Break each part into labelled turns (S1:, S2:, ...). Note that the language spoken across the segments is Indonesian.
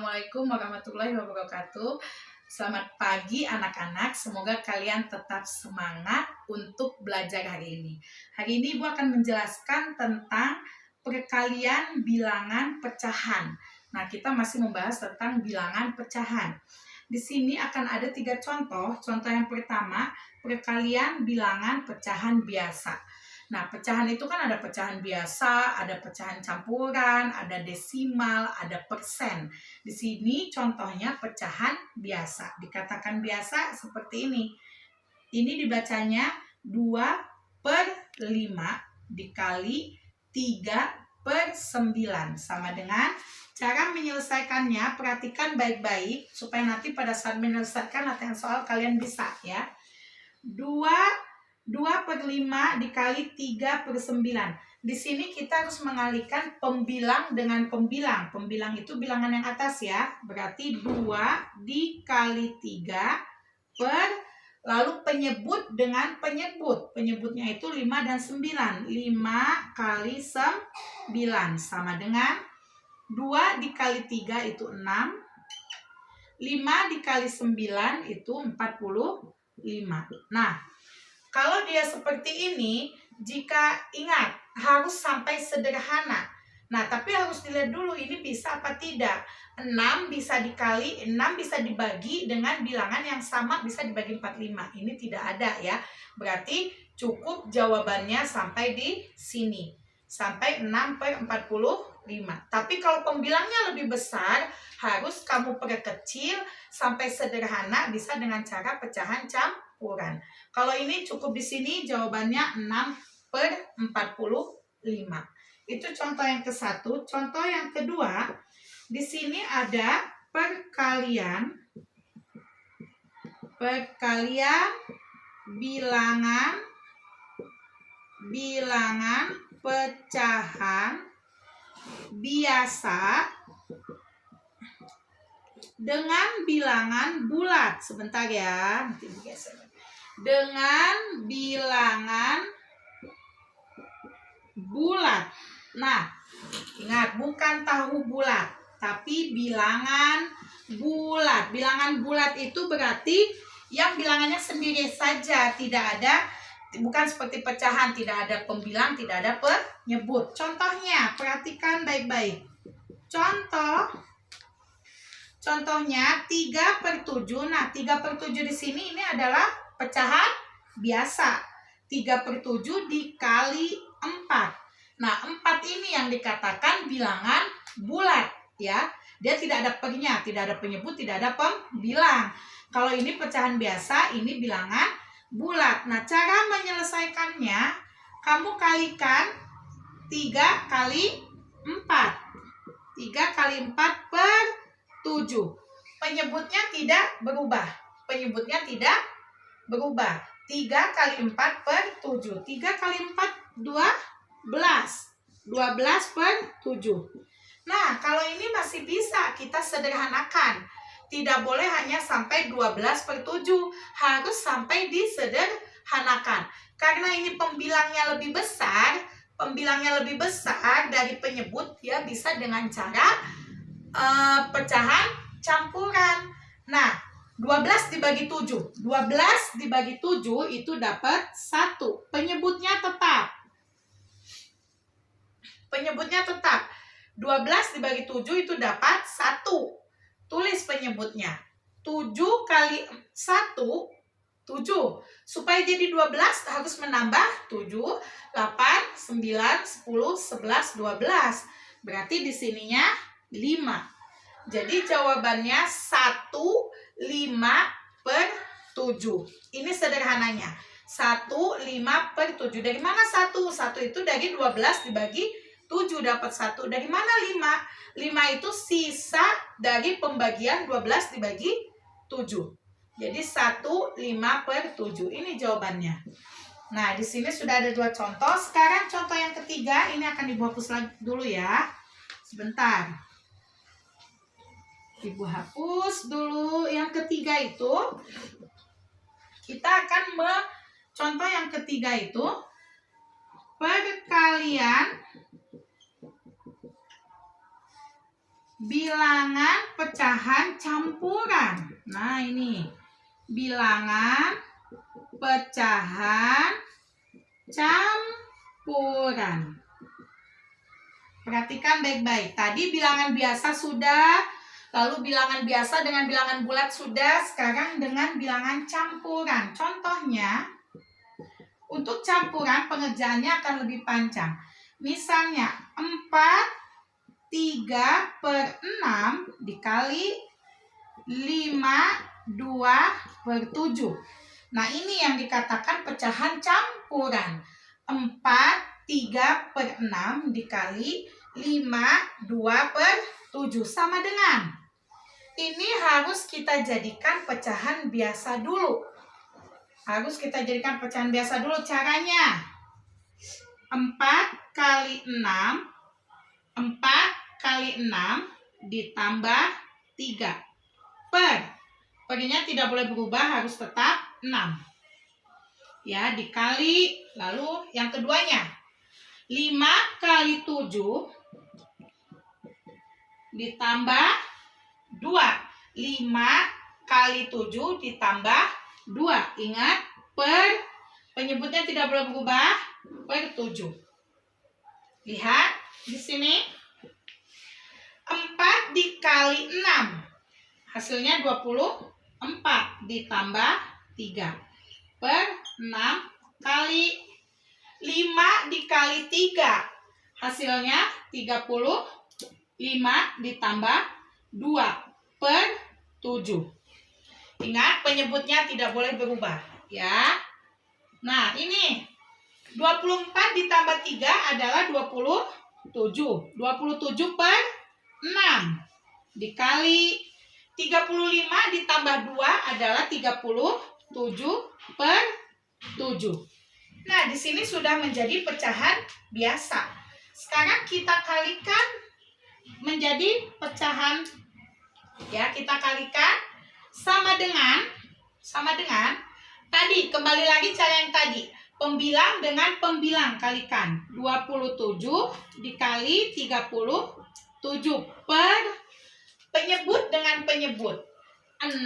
S1: Assalamualaikum warahmatullahi wabarakatuh. Selamat pagi anak-anak, semoga kalian tetap semangat untuk belajar hari ini. Hari ini Ibu akan menjelaskan tentang perkalian bilangan pecahan. Nah, kita masih membahas tentang bilangan pecahan. Di sini akan ada 3 contoh. Contoh yang pertama, perkalian bilangan pecahan biasa. Nah, pecahan itu kan ada pecahan biasa, ada pecahan campuran, ada desimal, ada persen. Di sini contohnya pecahan biasa. Dikatakan biasa seperti ini. Ini dibacanya 2/5 dikali 3/9. Sama dengan cara menyelesaikannya, perhatikan baik-baik supaya nanti pada saat menyelesaikan latihan soal kalian bisa ya. 2/5 dikali 3/9. Di sini kita harus mengalihkan pembilang dengan pembilang. Pembilang itu bilangan yang atas ya. Berarti 2 dikali 3 lalu penyebut dengan penyebut. Penyebutnya itu 5 dan 9. 5 kali 9 sama dengan 2 dikali 3 itu 6. 5 dikali 9 itu 45. Nah, kalau dia seperti ini, jika ingat harus sampai sederhana. Nah, tapi harus dilihat dulu ini bisa apa tidak. 6 bisa dikali, 6 bisa dibagi dengan bilangan yang sama bisa dibagi 45. Ini tidak ada ya. Berarti cukup jawabannya sampai di sini. Sampai 6/45. Tapi kalau pembilangnya lebih besar, harus kamu perkecil sampai sederhana bisa dengan cara pecahan campuran. Kalau ini cukup di sini jawabannya 6/45. Itu contoh yang ke-1. Contoh yang kedua, di sini ada perkalian bilangan pecahan biasa dengan bilangan bulat. Sebentar ya, nanti digeser. Dengan bilangan bulat. Nah, ingat bukan tahu bulat, tapi bilangan bulat. Bilangan bulat itu berarti yang bilangannya sendiri saja, tidak ada, bukan seperti pecahan, tidak ada pembilang, tidak ada penyebut. Contohnya, perhatikan baik-baik. Contohnya 3/7. Nah, 3/7 di sini ini adalah pecahan biasa. 3/7 dikali 4. Nah, 4 ini yang dikatakan bilangan bulat ya. Dia tidak ada pernya, tidak ada penyebut, tidak ada pembilang. Kalau ini pecahan biasa, ini bilangan bulat. Nah, cara menyelesaikannya, kamu kalikan 3 kali 4. 3 kali 4/7. Penyebutnya tidak berubah. 3 kali 4/7. 3 kali 4, 12. 12/7. Nah, kalau ini masih bisa kita sederhanakan. Tidak boleh hanya sampai 12/7. Harus sampai disederhanakan. Karena ini pembilangnya lebih besar dari penyebut, ya bisa dengan cara pecahan campuran. Nah, 12 dibagi 7. 12 dibagi 7 itu dapat 1. Penyebutnya tetap. 12 dibagi 7 itu dapat 1. Tulis penyebutnya. 7 kali 1, 7. Supaya jadi 12 harus menambah 7, 8, 9, 10, 11, 12. Berarti di sininya 5. Jadi jawabannya 1/5/7. Ini sederhananya. 1/5/7. Dari mana 1? 1 itu dari 12 dibagi 7 dapat 1. Dari mana 5? 5 itu sisa dari pembagian 12 dibagi 7. Jadi 1/5/7. Ini jawabannya. Nah, di sini sudah ada 2 contoh. Sekarang contoh yang ketiga, ini akan Ibu hapus lagi dulu ya. Sebentar. Ibu hapus dulu. Yang ketiga itu, kita akan contoh yang ketiga itu perkalian bilangan pecahan campuran. Nah, ini bilangan pecahan campuran. Perhatikan baik-baik. Tadi bilangan biasa sudah, lalu bilangan biasa dengan bilangan bulat sudah, sekarang dengan bilangan campuran. Contohnya, untuk campuran pengerjaannya akan lebih panjang. Misalnya, 4/3/6 dikali 5/2/7. Nah, ini yang dikatakan pecahan campuran. 4/3/6 dikali 5/2/7 sama dengan. Ini harus kita jadikan pecahan biasa dulu. Harus kita jadikan pecahan biasa dulu. Caranya 4 kali 6 ditambah 3 pernya tidak boleh berubah, harus tetap 6 ya, dikali. Lalu yang keduanya 5 kali 7 ditambah 2. 5 kali 7 ditambah 2. Ingat, penyebutnya tidak boleh berubah, per 7. Lihat di sini. 4 dikali 6. Hasilnya 24 ditambah 3 per 6 kali 5 dikali 3. Hasilnya 35 ditambah 2 per 7. Ingat, penyebutnya tidak boleh berubah ya. Nah, ini 24 ditambah 3 adalah 27. 27 per 6 dikali 35 ditambah 2 adalah 37 per 7. Nah, di sini sudah menjadi pecahan biasa. Sekarang kita kalikan menjadi pecahan ya, kita kalikan sama dengan tadi. Kembali lagi cara yang tadi. Pembilang dengan pembilang kalikan. 27 dikali 37 per penyebut dengan penyebut. 6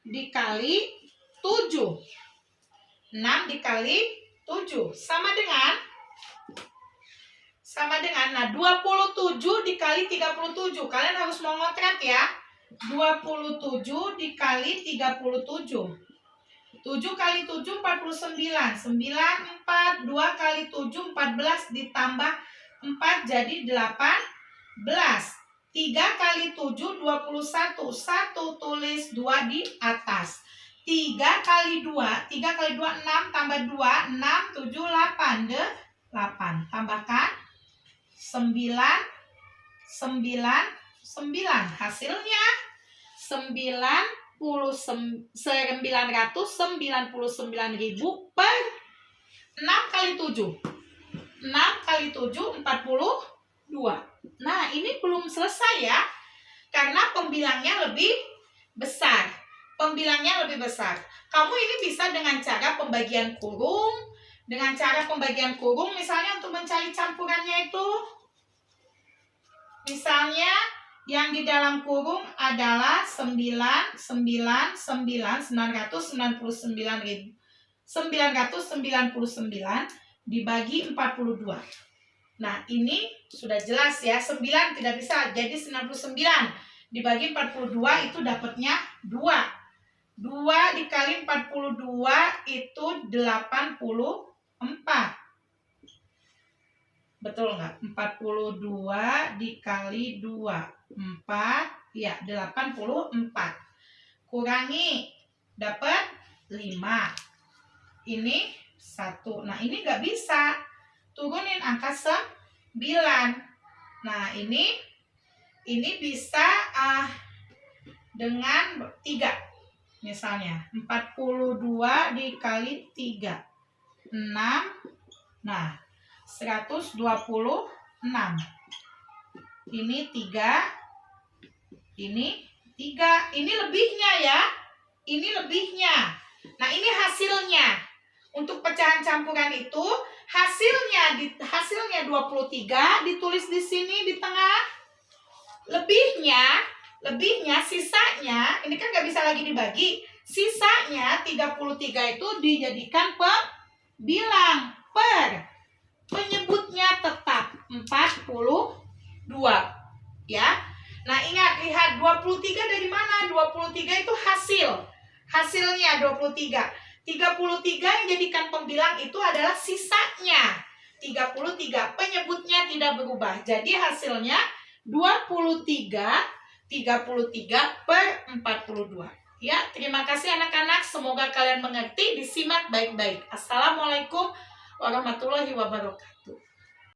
S1: dikali 7. 6 dikali 7 sama dengan. Nah, 27 dikali 37. Kalian harus mengotret ya. 27 dikali 37. 7 kali 7 49. 9 4 2 kali 7 14 ditambah 4 jadi 18. 3 kali 7 21. 1 tulis 2 di atas. 3 kali 2 6 tambah 2 6 7 8 8. Tambahkan 9. Hasilnya 999.000 per 6 kali 7. 6 kali 7 42. Nah, ini belum selesai ya. Karena pembilangnya lebih besar. Kamu ini bisa dengan cara pembagian kurung. Misalnya untuk mencari campurannya itu. Misalnya yang di dalam kurung adalah 999 dibagi 42. Nah, ini sudah jelas ya. 9 tidak bisa, jadi 99 dibagi 42 itu dapatnya 2. 2 dikali 42 itu 84. Betul nggak? 42 dikali 2. 4, ya 84. Kurangi, dapat 5. Ini 1. Nah, ini nggak bisa. Turunin angka 9. Nah, ini bisa dengan 3. Misalnya 42 dikali 3. 6. Nah, 126. Ini 3. Ini 3. Ini lebihnya ya. Nah, ini hasilnya. Untuk pecahan campuran itu hasilnya 23 ditulis di sini di tengah. Lebihnya Lebihnya, sisanya, ini kan nggak bisa lagi dibagi. Sisanya 33 itu dijadikan pembilang penyebutnya tetap 42. Ya. Nah, ingat, lihat 23 dari mana? 23 itu hasilnya 23. 33 yang jadikan pembilang itu adalah sisanya 33, penyebutnya tidak berubah. Jadi hasilnya 23 per 42. Ya, terima kasih anak-anak. Semoga kalian mengerti, disimak baik-baik. Assalamualaikum warahmatullahi wabarakatuh.